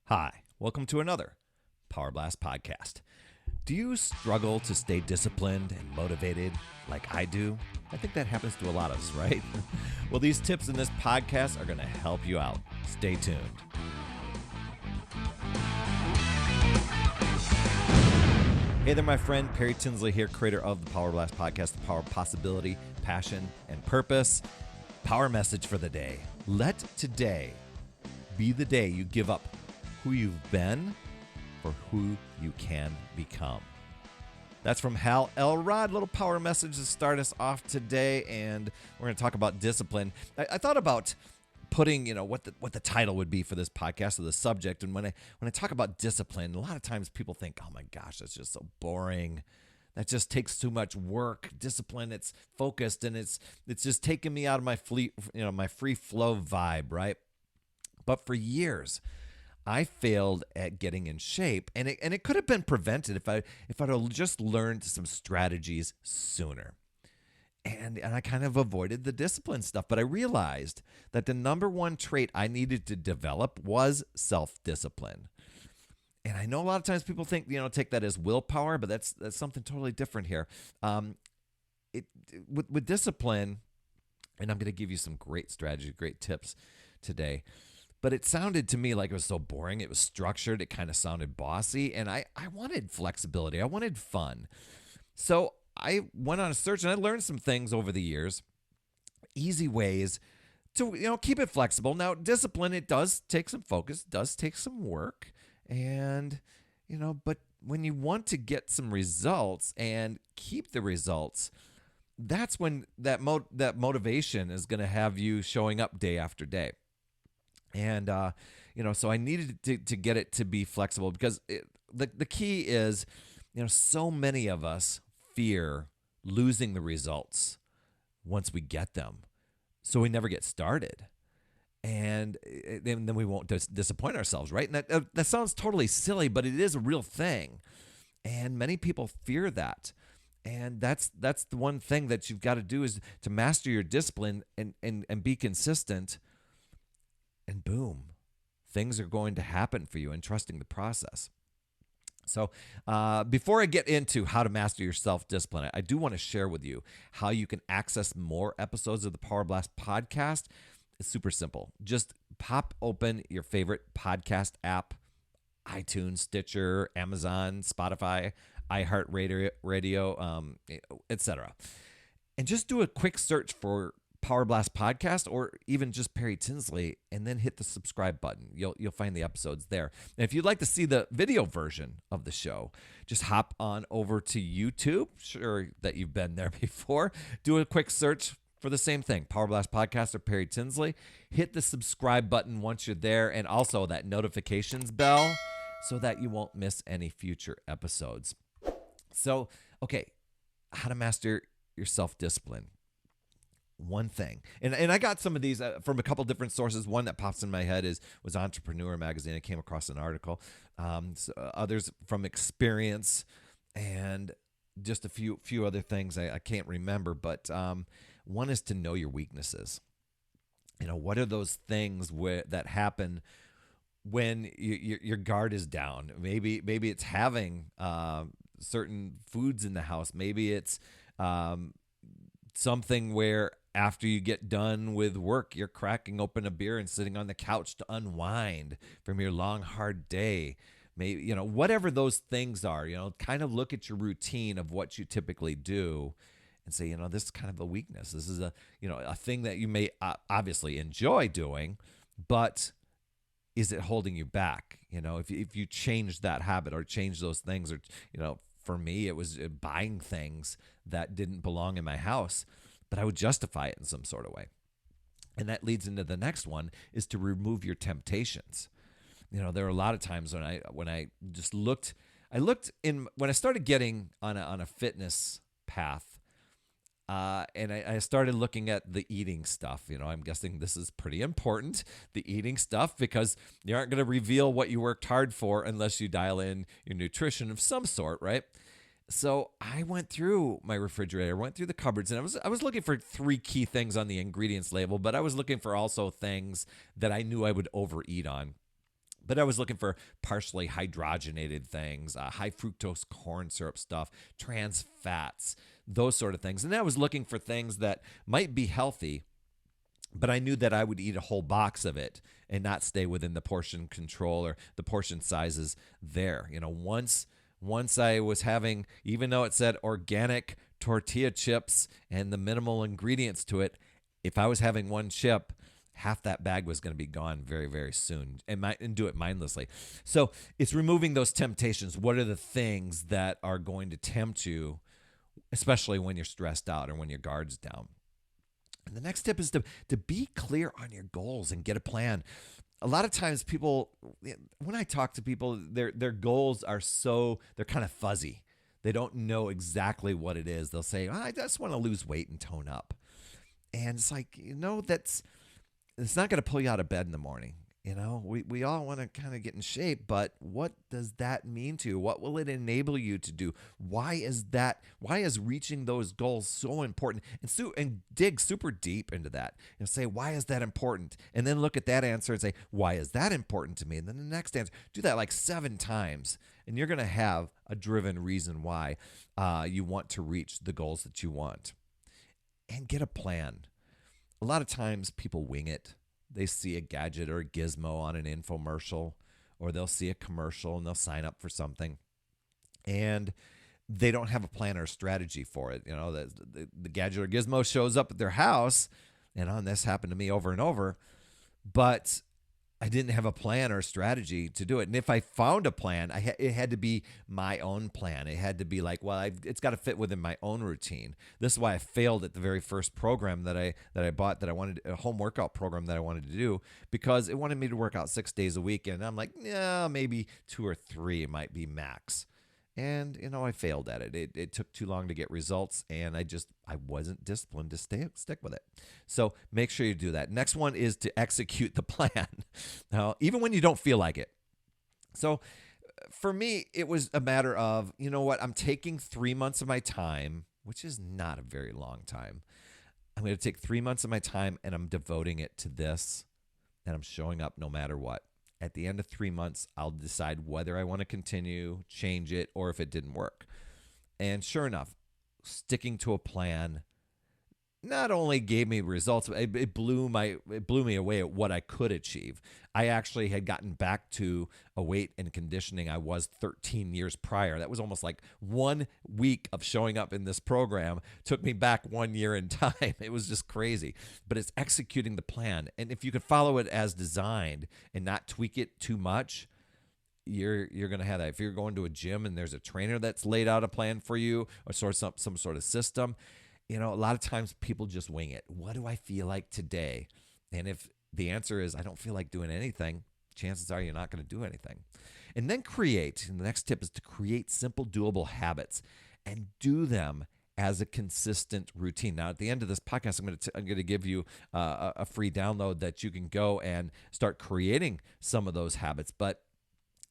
Hi, welcome to another Power Blast podcast. Do you struggle to stay disciplined and motivated like I do? I think that happens to a lot of us, right? Well, these tips in this podcast are going to help you out. Stay tuned. Hey there, my friend. Perry Tinsley here, creator of the Power Blast podcast, The Power of Possibility, Passion, and Purpose. Power message for the day. Let today be the day you give up who you've been for who you can become. That's from Hal Elrod. Little power message to start us off today, and we're going to talk about discipline. I thought about putting, what the title would be for this podcast or the subject. And when I talk about discipline, a lot of times people think, "Oh my gosh, that's just so boring. That just takes too much work. Discipline, it's focused, and it's just taking me out of my free flow vibe, right?" But for years, I failed at getting in shape, and it could have been prevented if I'd have just learned some strategies sooner. And I kind of avoided the discipline stuff, but I realized that the number one trait I needed to develop was self-discipline. And I know a lot of times people think, take that as willpower, but that's something totally different here. With discipline, and I'm going to give you some great strategies, great tips today. But it sounded to me like it was so boring. It was structured. It kind of sounded bossy. And I wanted flexibility. I wanted fun. So I went on a search and I learned some things over the years. Easy ways to, keep it flexible. Now, discipline, it does take some focus, does take some work. And, but when you want to get some results and keep the results, that's when that motivation is going to have you showing up day after day. And, so I needed to get it to be flexible because the key is, so many of us fear losing the results once we get them. So we never get started. And then we won't disappoint ourselves, right? And that sounds totally silly, but it is a real thing. And many people fear that. And that's the one thing that you've got to do is to master your discipline and be consistent. And boom, things are going to happen for you and trusting the process. So before I get into how to master your self-discipline, I do want to share with you how you can access more episodes of the Power Blast podcast. It's super simple. Just pop open your favorite podcast app, iTunes, Stitcher, Amazon, Spotify, iHeartRadio, etc. And just do a quick search for Power Blast podcast or even just Perry Tinsley, and then hit the subscribe button. You'll find the episodes there. And if you'd like to see the video version of the show, just hop on over to YouTube. Sure that you've been there before. Do a quick search for the same thing, Power Blast podcast or Perry Tinsley. Hit the subscribe button once you're there, and also that notifications bell so that you won't miss any future episodes. So, okay, how to master your self-discipline. One thing, and I got some of these from a couple different sources. One that pops in my head was Entrepreneur Magazine. I came across an article. Others from experience, and just a few other things I can't remember. But one is to know your weaknesses. What are those things that happen when your guard is down? Maybe it's having certain foods in the house. Maybe it's something where after you get done with work, you're cracking open a beer and sitting on the couch to unwind from your long, hard day. Maybe, whatever those things are, kind of look at your routine of what you typically do and say, this is kind of a weakness. This is a thing that you may obviously enjoy doing, but is it holding you back? If you change that habit or change those things, or, for me, it was buying things that didn't belong in my house, but I would justify it in some sort of way. And that leads into the next one, is to remove your temptations. There are a lot of times when I just looked when I started getting on a fitness path, and I started looking at the eating stuff. I'm guessing this is pretty important, the eating stuff, because you aren't going to reveal what you worked hard for unless you dial in your nutrition of some sort, right? So I went through my refrigerator, went through the cupboards, and I was looking for 3 key things on the ingredients label, but I was looking for also things that I knew I would overeat on. But I was looking for partially hydrogenated things, high fructose corn syrup stuff, trans fats, those sort of things. And I was looking for things that might be healthy, but I knew that I would eat a whole box of it and not stay within the portion control or the portion sizes there. Once I was having, even though it said organic tortilla chips and the minimal ingredients to it, if I was having one chip, half that bag was going to be gone very, very soon, and do it mindlessly. So it's removing those temptations. What are the things that are going to tempt you, especially when you're stressed out or when your guard's down? And the next tip is to be clear on your goals and get a plan. A lot of times people, when I talk to people, their goals are they're kind of fuzzy. They don't know exactly what it is. They'll say, I just want to lose weight and tone up. And it's like, it's not going to pull you out of bed in the morning. We all want to kind of get in shape, but what does that mean to you? What will it enable you to do? Why is reaching those goals so important? And dig super deep into that. Say, why is that important? And then look at that answer and say, why is that important to me? And then the next answer, do that like 7 times, and you're going to have a driven reason why you want to reach the goals that you want. And get a plan. A lot of times people wing it. They see a gadget or a gizmo on an infomercial, or they'll see a commercial and they'll sign up for something, and they don't have a plan or a strategy for it. The gadget or gizmo shows up at their house, and this happened to me over and over, but I didn't have a plan or a strategy to do it. And if I found a plan, it had to be my own plan. It had to be like, it's got to fit within my own routine. This is why I failed at the very first program that I bought, that I wanted, a home workout program that I wanted to do, because it wanted me to work out 6 days a week. And I'm like, yeah, maybe 2 or 3 might be max. And, I failed at it. It took too long to get results, and I wasn't disciplined to stick with it. So make sure you do that. Next one is to execute the plan. Now, even when you don't feel like it. So for me, it was a matter of, I'm taking 3 months of my time, which is not a very long time. I'm going to take 3 months of my time, and I'm devoting it to this, and I'm showing up no matter what. At the end of 3 months, I'll decide whether I want to continue, change it, or if it didn't work. And sure enough, sticking to a plan not only gave me results, it blew me away at what I could achieve. I actually had gotten back to a weight and conditioning I was 13 years prior. That was almost like 1 week of showing up in this program took me back 1 year in time. It was just crazy. But it's executing the plan. And if you could follow it as designed and not tweak it too much, you're going to have that. If you're going to a gym and there's a trainer that's laid out a plan for you, or some sort of system, a lot of times people just wing it. What do I feel like today? And if the answer is I don't feel like doing anything, chances are you're not going to do anything. And then the next tip is to create simple, doable habits and do them as a consistent routine. Now, at the end of this podcast, I'm going to give you a free download that you can go and start creating some of those habits. But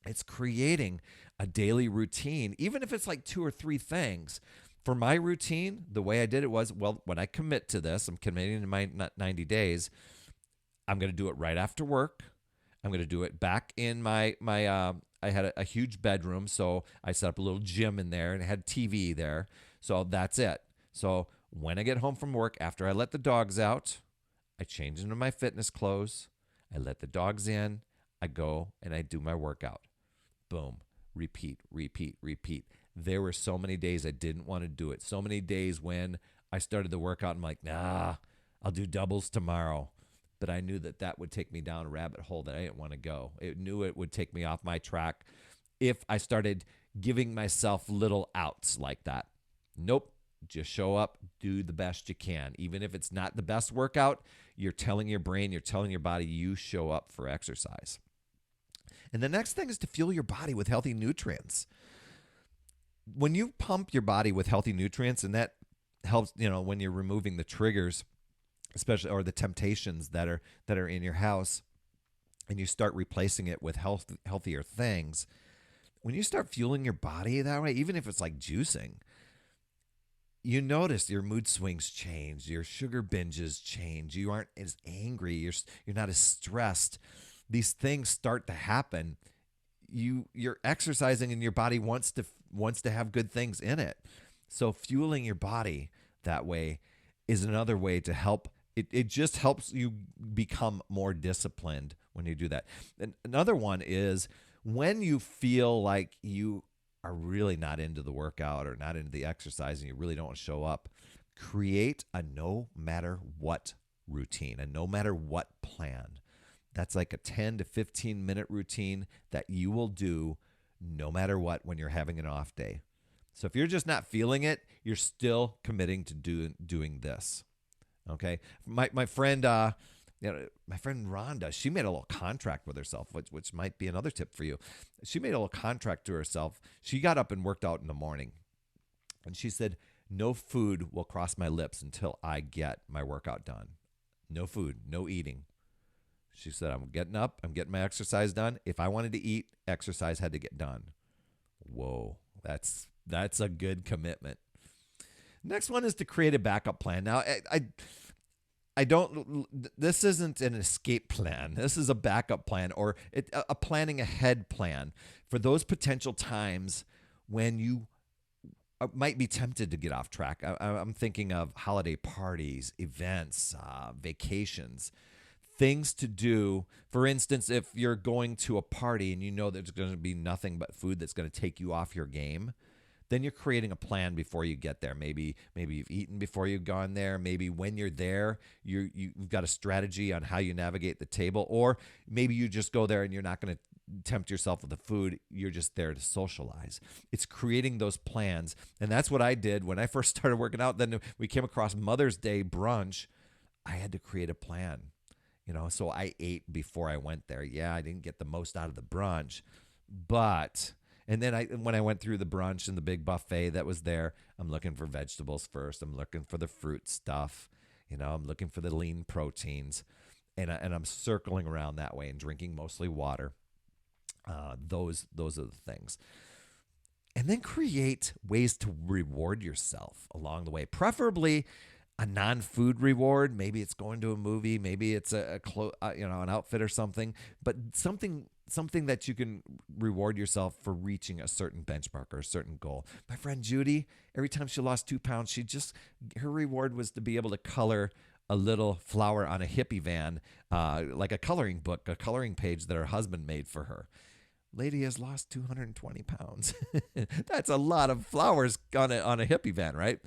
it's creating a daily routine, even if it's like 2 or 3 things. For my routine, the way I did it was, when I commit to this, I'm committing to my 90 days, I'm going to do it right after work. I'm going to do it back in my I had a huge bedroom, so I set up a little gym in there and had TV there. So that's it. So when I get home from work, after I let the dogs out, I change into my fitness clothes. I let the dogs in. I go and I do my workout. Boom. Repeat, repeat, repeat. There were so many days I didn't want to do it. So many days when I started the workout, I'm like, nah, I'll do doubles tomorrow. But I knew that would take me down a rabbit hole that I didn't want to go. It knew it would take me off my track if I started giving myself little outs like that. Nope. Just show up, do the best you can. Even if it's not the best workout, you're telling your brain, you're telling your body you show up for exercise. And the next thing is to fuel your body with healthy nutrients. When you pump your body with healthy nutrients, and that helps, when you're removing the triggers, especially, or the temptations that are in your house, and you start replacing it with healthier things, when you start fueling your body that way, even if it's like juicing, you notice your mood swings change, your sugar binges change, you aren't as angry, you're not as stressed. these things start to happen, you're exercising and your body wants to have good things in it. So fueling your body that way is another way to help. It just helps you become more disciplined when you do that. And another one is when you feel like you are really not into the workout or not into the exercise and you really don't want to show up, create a no matter what routine, a no matter what plan. That's like a 10 to 15 minute routine that you will do no matter what when you're having an off day. So if you're just not feeling it, you're still committing to doing this. Okay. My friend, my friend Rhonda, she made a little contract with herself, which might be another tip for you. She made a little contract to herself. She got up and worked out in the morning, and she said, "No food will cross my lips until I get my workout done. No food, no eating." She said, "I'm getting up, I'm getting my exercise done. If I wanted to eat, exercise had to get done." Whoa, that's a good commitment. Next one is to create a backup plan. Now, I don't. This isn't an escape plan. This is a backup plan, or a planning ahead plan for those potential times when you might be tempted to get off track. I'm thinking of holiday parties, events, vacations, things to do. For instance, if you're going to a party and you know there's going to be nothing but food that's going to take you off your game, then you're creating a plan before you get there. Maybe you've eaten before you've gone there. Maybe when you're there, you've got a strategy on how you navigate the table. Or maybe you just go there and you're not going to tempt yourself with the food. You're just there to socialize. It's creating those plans. And that's what I did when I first started working out. Then we came across Mother's Day brunch. I had to create a plan. So I ate before I went there. Yeah, I didn't get the most out of the brunch, but... And then when I went through the brunch and the big buffet that was there, I'm looking for vegetables first. I'm looking for the fruit stuff. I'm looking for the lean proteins. And I'm circling around that way and drinking mostly water. Those are the things. And then create ways to reward yourself along the way, preferably a non-food reward. Maybe it's going to a movie. Maybe it's an outfit or something. But something that you can reward yourself for reaching a certain benchmark or a certain goal. My friend Judy, every time she lost 2 pounds, her reward was to be able to color a little flower on a hippie van, like a coloring book, a coloring page that her husband made for her. Lady has lost 220 pounds. That's a lot of flowers on a hippie van, right?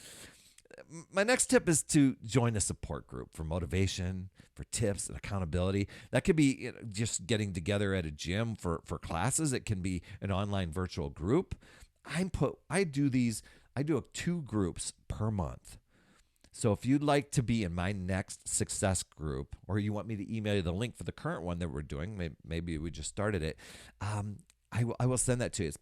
My next tip is to join a support group for motivation, for tips and accountability. That could be just getting together at a gym for classes. It can be an online virtual group. I do 2 groups per month. So if you'd like to be in my next success group, or you want me to email you the link for the current one that we're doing, maybe we just started it, I will send that to you. It's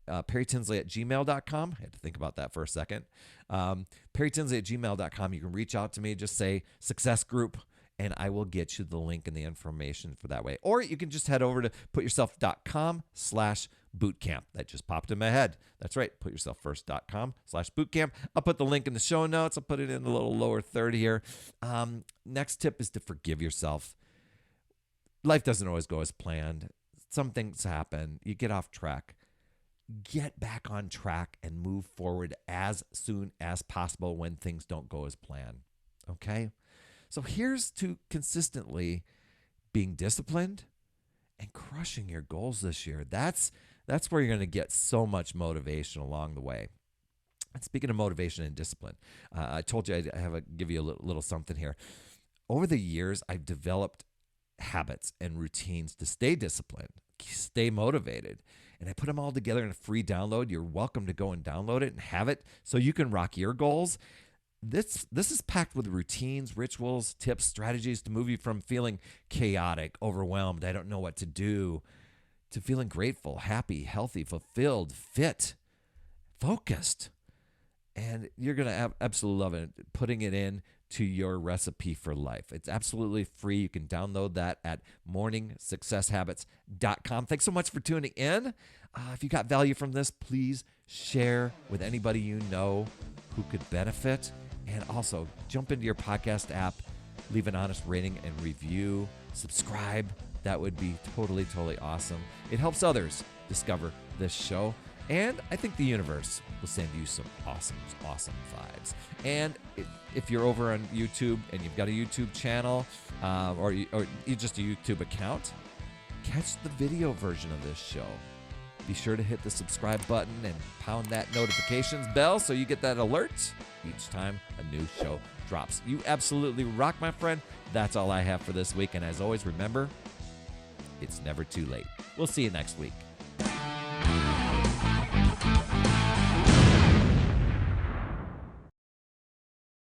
perrytinsley@gmail.com. I had to think about that for a second. perrytinsley@gmail.com. You can reach out to me, just say success group, and I will get you the link and the information for that way. Or you can just head over to putyourself.com/bootcamp. That just popped in my head. That's right, putyourselffirst.com/bootcamp. I'll put the link in the show notes. I'll put it in the little lower third here. Next tip is to forgive yourself. Life doesn't always go as planned. Some things happen. You get off track. Get back on track and move forward as soon as possible when things don't go as planned. Okay? So here's to consistently being disciplined and crushing your goals this year. That's where you're going to get so much motivation along the way. And speaking of motivation and discipline, I told you I'd give you a little something here. Over the years, I've developed habits and routines to stay disciplined, stay motivated. And I put them all together in a free download. You're welcome to go and download it and have it so you can rock your goals. This is packed with routines, rituals, tips, strategies to move you from feeling chaotic, overwhelmed, I don't know what to do, to feeling grateful, happy, healthy, fulfilled, fit, focused. And you're going to absolutely love it, putting it in to your recipe for life. It's absolutely free. You can download that at morningsuccesshabits.com. Thanks so much for tuning in. If you got value from this, please share with anybody you know who could benefit. And also jump into your podcast app, leave an honest rating and review, subscribe, That would be totally, totally awesome. It helps others discover this show. And I think the universe will send you some awesome, awesome vibes. And if you're over on YouTube and you've got a YouTube channel or just a YouTube account, catch the video version of this show. Be sure to hit the subscribe button and pound that notifications bell so you get that alert each time a new show drops. You absolutely rock, my friend. That's all I have for this week. And as always, remember, it's never too late. We'll see you next week.